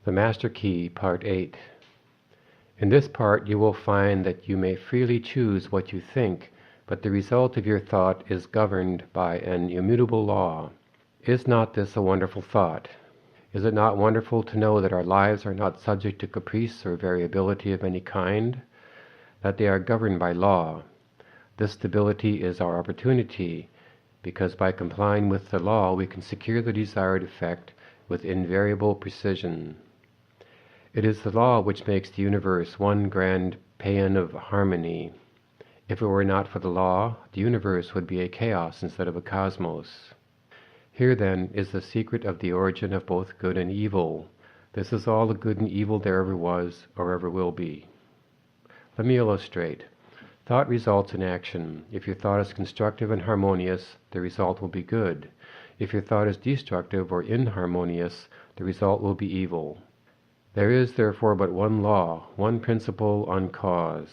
The Master Key, Part 8. In this part you will find that you may freely choose what you think, but the result of your thought is governed by an immutable law. Is not this a wonderful thought? Is it not wonderful to know that our lives are not subject to caprice or variability of any kind? That they are governed by law. This stability is our opportunity, because by complying with the law we can secure the desired effect with invariable precision. It is the law which makes the universe one grand paean of harmony. If it were not for the law, the universe would be a chaos instead of a cosmos. Here then is the secret of the origin of both good and evil. This is all the good and evil there ever was or ever will be. Let me illustrate. Thought results in action. If your thought is constructive and harmonious, the result will be good. If your thought is destructive or inharmonious, the result will be evil. There is therefore but one law, one principle on cause,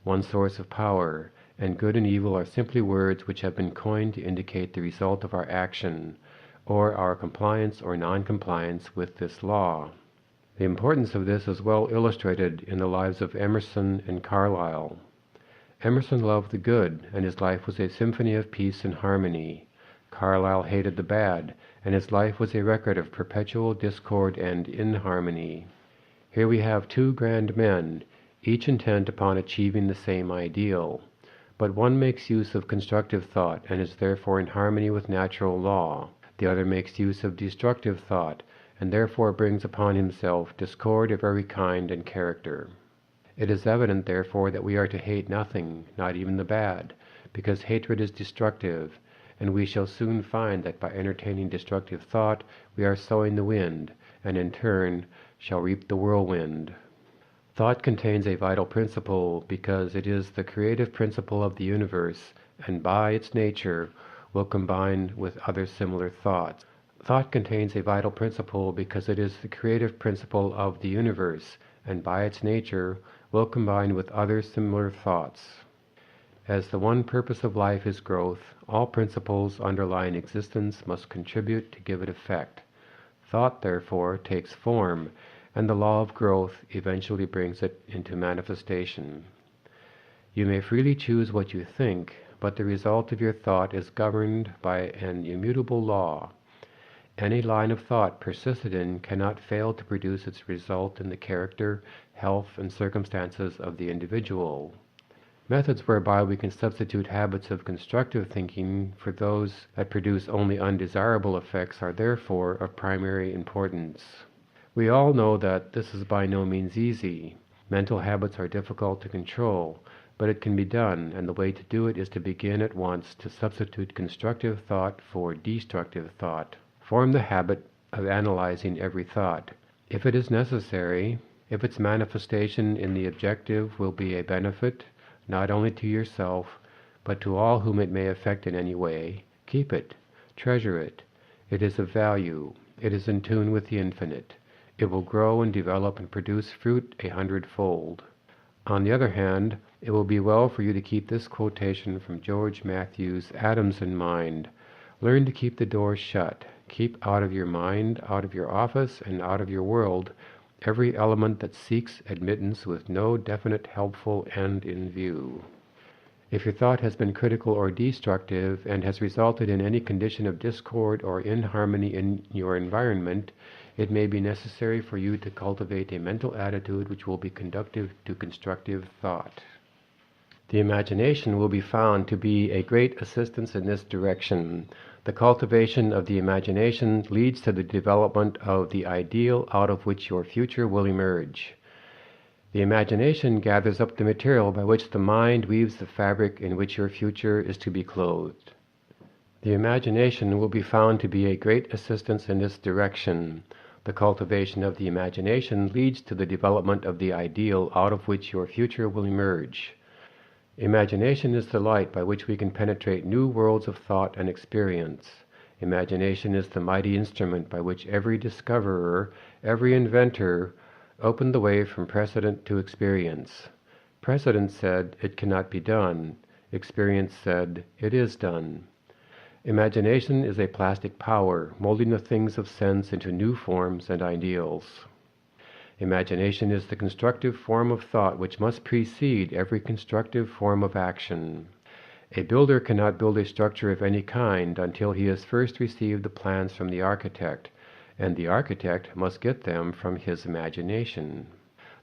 one source of power, and good and evil are simply words which have been coined to indicate the result of our action, or our compliance or non-compliance with this law. The importance of this is well illustrated in the lives of Emerson and Carlyle. Emerson loved the good, and his life was a symphony of peace and harmony. Carlyle hated the bad, and his life was a record of perpetual discord and inharmony. Here we have two grand men, each intent upon achieving the same ideal. But one makes use of constructive thought and is therefore in harmony with natural law. The other makes use of destructive thought and therefore brings upon himself discord of every kind and character. It is evident, therefore, that we are to hate nothing, not even the bad, because hatred is destructive, and we shall soon find that by entertaining destructive thought we are sowing the wind, and in turn shall reap the whirlwind. Thought contains a vital principle because it is the creative principle of the universe, and by its nature will combine with other similar thoughts. Thought contains a vital principle because it is the creative principle of the universe, and by its nature will combine with other similar thoughts. As the one purpose of life is growth, all principles underlying existence must contribute to give it effect. Thought, therefore, takes form, and the law of growth eventually brings it into manifestation. You may freely choose what you think, but the result of your thought is governed by an immutable law. Any line of thought persisted in cannot fail to produce its result in the character, health, and circumstances of the individual. Methods whereby we can substitute habits of constructive thinking for those that produce only undesirable effects are therefore of primary importance. We all know that this is by no means easy. Mental habits are difficult to control, but it can be done, and the way to do it is to begin at once to substitute constructive thought for destructive thought. Form the habit of analyzing every thought. If it is necessary, if its manifestation in the objective will be a benefit, not only to yourself, but to all whom it may affect in any way, keep it, treasure it. It is of value. It is in tune with the infinite. It will grow and develop and produce fruit 100-fold. On the other hand, it will be well for you to keep this quotation from George Matthews Adams in mind. Learn to keep the door shut. Keep out of your mind, out of your office, and out of your world every element that seeks admittance with no definite helpful end in view. If your thought has been critical or destructive and has resulted in any condition of discord or inharmony in your environment, it may be necessary for you to cultivate a mental attitude which will be conducive to constructive thought. The imagination will be found to be a great assistance in this direction. The cultivation of the imagination leads to the development of the ideal out of which your future will emerge. The imagination gathers up the material by which the mind weaves the fabric in which your future is to be clothed. The imagination will be found to be a great assistance in this direction. The cultivation of the imagination leads to the development of the ideal out of which your future will emerge. Imagination is the light by which we can penetrate new worlds of thought and experience. Imagination is the mighty instrument by which every discoverer, every inventor, opened the way from precedent to experience. Precedent said, "It cannot be done." Experience said, "It is done." Imagination is a plastic power, molding the things of sense into new forms and ideals. Imagination is the constructive form of thought which must precede every constructive form of action. A builder cannot build a structure of any kind until he has first received the plans from the architect, and the architect must get them from his imagination.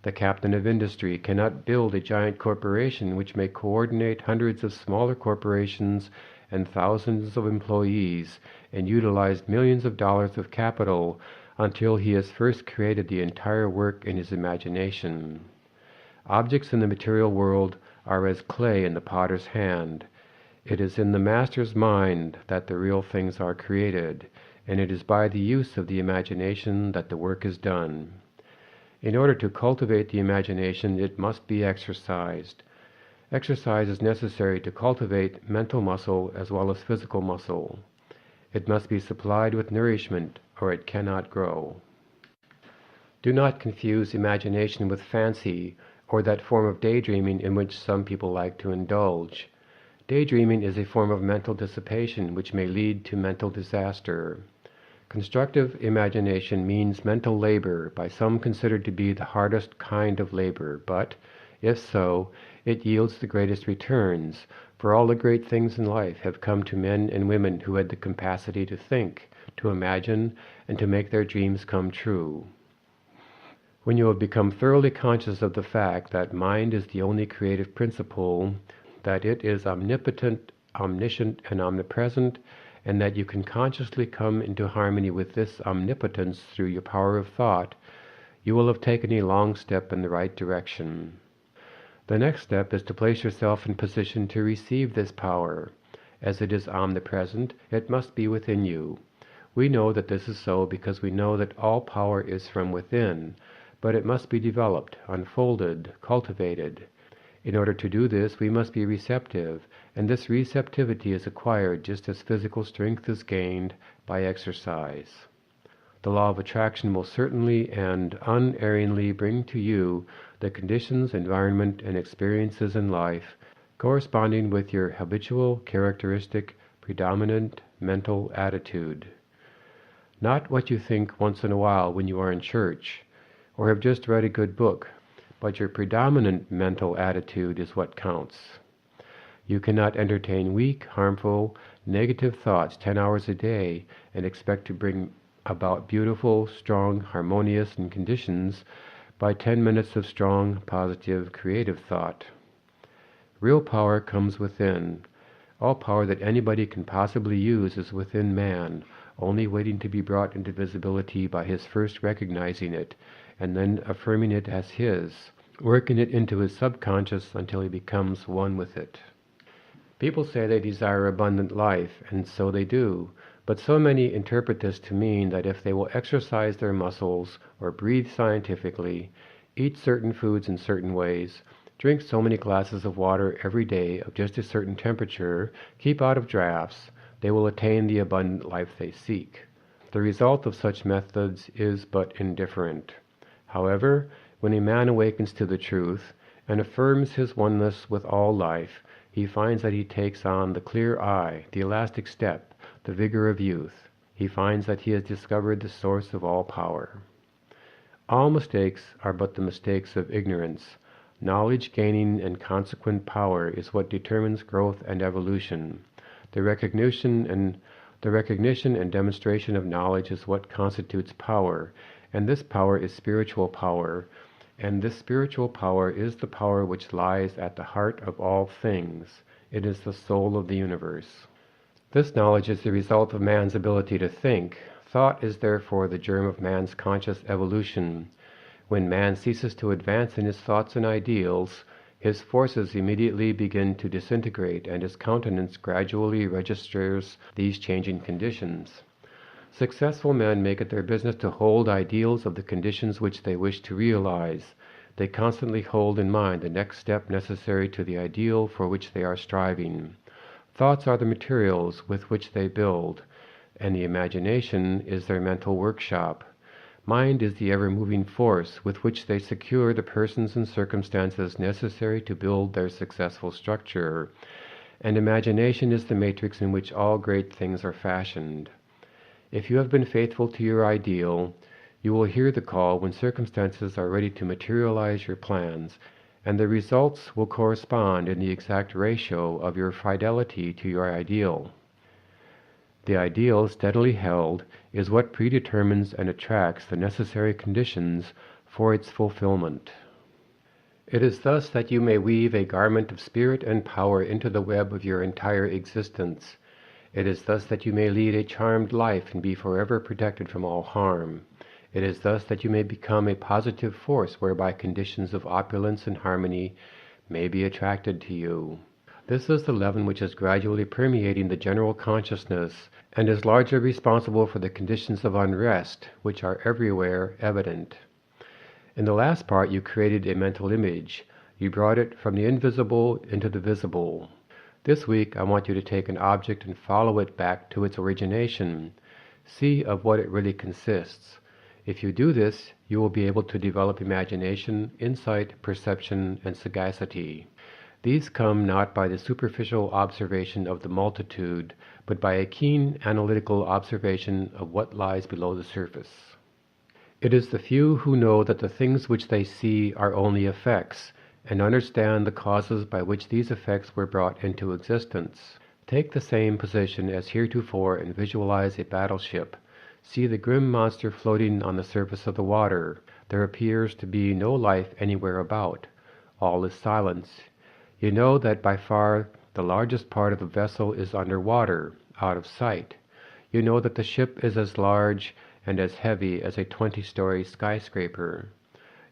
The captain of industry cannot build a giant corporation which may coordinate hundreds of smaller corporations and thousands of employees and utilize millions of dollars of capital until he has first created the entire work in his imagination. Objects in the material world are as clay in the potter's hand. It is in the master's mind that the real things are created, and it is by the use of the imagination that the work is done. In order to cultivate the imagination, it must be exercised. Exercise is necessary to cultivate mental muscle as well as physical muscle. It must be supplied with nourishment, or it cannot grow. Do not confuse imagination with fancy, or that form of daydreaming in which some people like to indulge. Daydreaming is a form of mental dissipation which may lead to mental disaster. Constructive imagination means mental labor, by some considered to be the hardest kind of labor, but, if so, it yields the greatest returns, for all the great things in life have come to men and women who had the capacity to think, to imagine, and to make their dreams come true. When you have become thoroughly conscious of the fact that mind is the only creative principle, that it is omnipotent, omniscient, and omnipresent, and that you can consciously come into harmony with this omnipotence through your power of thought, you will have taken a long step in the right direction. The next step is to place yourself in position to receive this power. As it is omnipresent, it must be within you. We know that this is so because we know that all power is from within, but it must be developed, unfolded, cultivated. In order to do this, we must be receptive, and this receptivity is acquired just as physical strength is gained by exercise. The law of attraction will certainly and unerringly bring to you the conditions, environment, and experiences in life corresponding with your habitual, characteristic, predominant mental attitude. Not what you think once in a while when you are in church, or have just read a good book, but your predominant mental attitude is what counts. You cannot entertain weak, harmful, negative thoughts 10 hours a day and expect to bring about beautiful, strong, harmonious conditions by 10 minutes of strong, positive, creative thought. Real power comes within. All power that anybody can possibly use is within man, only waiting to be brought into visibility by his first recognizing it, and then affirming it as his, working it into his subconscious until he becomes one with it. People say they desire abundant life, and so they do, but so many interpret this to mean that if they will exercise their muscles, or breathe scientifically, eat certain foods in certain ways, drink so many glasses of water every day of just a certain temperature, keep out of drafts, they will attain the abundant life they seek. The result of such methods is but indifferent. However, when a man awakens to the truth and affirms his oneness with all life, he finds that he takes on the clear eye, the elastic step, the vigor of youth. He finds that he has discovered the source of all power. All mistakes are but the mistakes of ignorance. Knowledge gaining and consequent power is what determines growth and evolution. The recognition and demonstration of knowledge is what constitutes power, and this power is spiritual power, and this spiritual power is the power which lies at the heart of all things. It is the soul of the universe. This knowledge is the result of man's ability to think. Thought is therefore the germ of man's conscious evolution. When man ceases to advance in his thoughts and ideals, his forces immediately begin to disintegrate, and his countenance gradually registers these changing conditions. Successful men make it their business to hold ideals of the conditions which they wish to realize. They constantly hold in mind the next step necessary to the ideal for which they are striving. Thoughts are the materials with which they build, and the imagination is their mental workshop. Mind is the ever-moving force with which they secure the persons and circumstances necessary to build their successful structure, and imagination is the matrix in which all great things are fashioned. If you have been faithful to your ideal, You will hear the call when circumstances are ready to materialize your plans, and the results will correspond in the exact ratio of your fidelity to your ideal. The ideal, steadily held, is what predetermines and attracts the necessary conditions for its fulfillment. It is thus that you may weave a garment of spirit and power into the web of your entire existence. It is thus that you may lead a charmed life and be forever protected from all harm. It is thus that you may become a positive force whereby conditions of opulence and harmony may be attracted to you. This is the leaven which is gradually permeating the general consciousness, and is largely responsible for the conditions of unrest which are everywhere evident. In the last part you created a mental image. You brought it from the invisible into the visible. This week I want you to take an object and follow it back to its origination. See of what it really consists. If you do this, you will be able to develop imagination, insight, perception, and sagacity. These come not by the superficial observation of the multitude, but by a keen analytical observation of what lies below the surface. It is the few who know that the things which they see are only effects, and understand the causes by which these effects were brought into existence. Take the same position as heretofore and visualize a battleship. See the grim monster floating on the surface of the water. There appears to be no life anywhere about. All is silence. You know that by far the largest part of the vessel is under water, out of sight. You know that the ship is as large and as heavy as a 20-story skyscraper.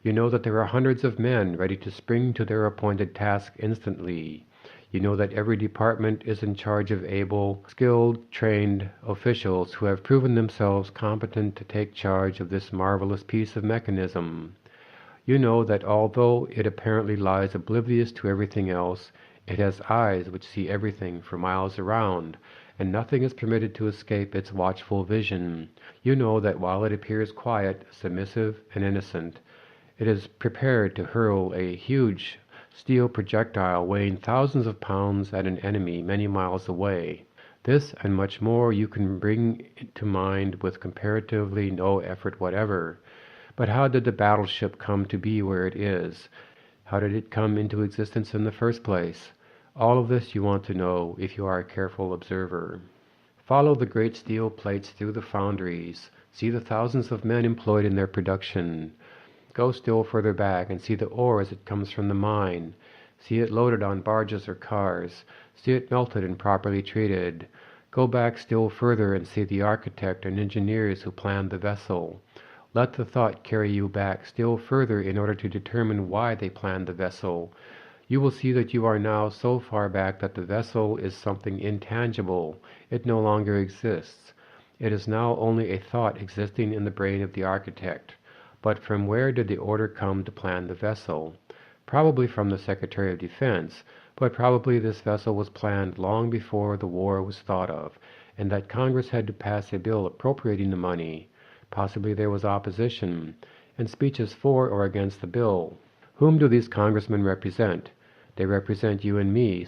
You know that there are hundreds of men ready to spring to their appointed task instantly. You know that every department is in charge of able, skilled, trained officials who have proven themselves competent to take charge of this marvelous piece of mechanism. You know that although it apparently lies oblivious to everything else, it has eyes which see everything for miles around, and nothing is permitted to escape its watchful vision. You know that while it appears quiet, submissive, and innocent, it is prepared to hurl a huge steel projectile weighing thousands of pounds at an enemy many miles away. This and much more you can bring to mind with comparatively no effort whatever. But how did the battleship come to be where it is? How did it come into existence in the first place? All of this you want to know if you are a careful observer. Follow the great steel plates through the foundries. See the thousands of men employed in their production. Go still further back and see the ore as it comes from the mine. See it loaded on barges or cars. See it melted and properly treated. Go back still further and see the architect and engineers who planned the vessel. Let the thought carry you back still further in order to determine why they planned the vessel. You will see that you are now so far back that the vessel is something intangible. It no longer exists. It is now only a thought existing in the brain of the architect. But from where did the order come to plan the vessel? Probably from the Secretary of Defense, but probably this vessel was planned long before the war was thought of, and that Congress had to pass a bill appropriating the money. Possibly there was opposition, and speeches for or against the bill. Whom do these congressmen represent? They represent you and me,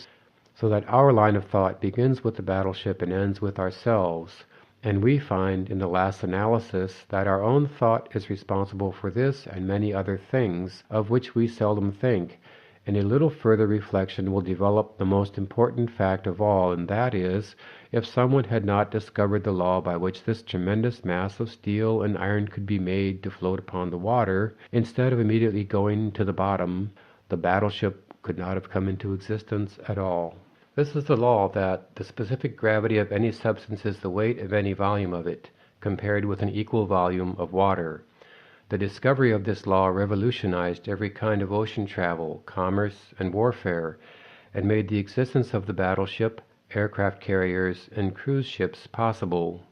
so that our line of thought begins with the battleship and ends with ourselves. And we find in the last analysis that our own thought is responsible for this and many other things of which we seldom think, and a little further reflection will develop the most important fact of all, and that is, if someone had not discovered the law by which this tremendous mass of steel and iron could be made to float upon the water, instead of immediately going to the bottom, the battleship could not have come into existence at all. This is the law that the specific gravity of any substance is the weight of any volume of it, compared with an equal volume of water. The discovery of this law revolutionized every kind of ocean travel, commerce, and warfare, and made the existence of the battleship, aircraft carriers, and cruise ships possible.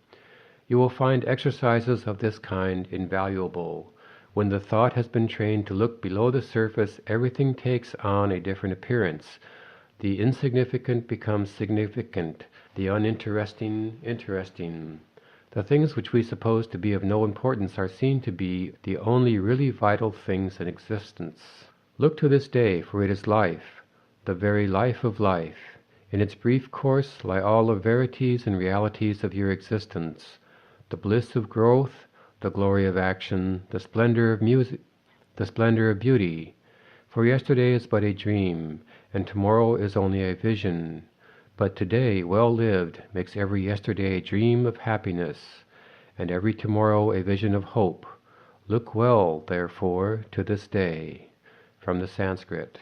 You will find exercises of this kind invaluable. When the thought has been trained to look below the surface, everything takes on a different appearance. The insignificant becomes significant, the uninteresting, interesting. The things which we suppose to be of no importance are seen to be the only really vital things in existence. Look to this day, for it is life, the very life of life. In its brief course lie all the verities and realities of your existence, the bliss of growth, the glory of action, the splendor of music, the splendor of beauty. For yesterday is but a dream, and tomorrow is only a vision. But today, well lived, makes every yesterday a dream of happiness, and every tomorrow a vision of hope. Look well, therefore, to this day. From the Sanskrit.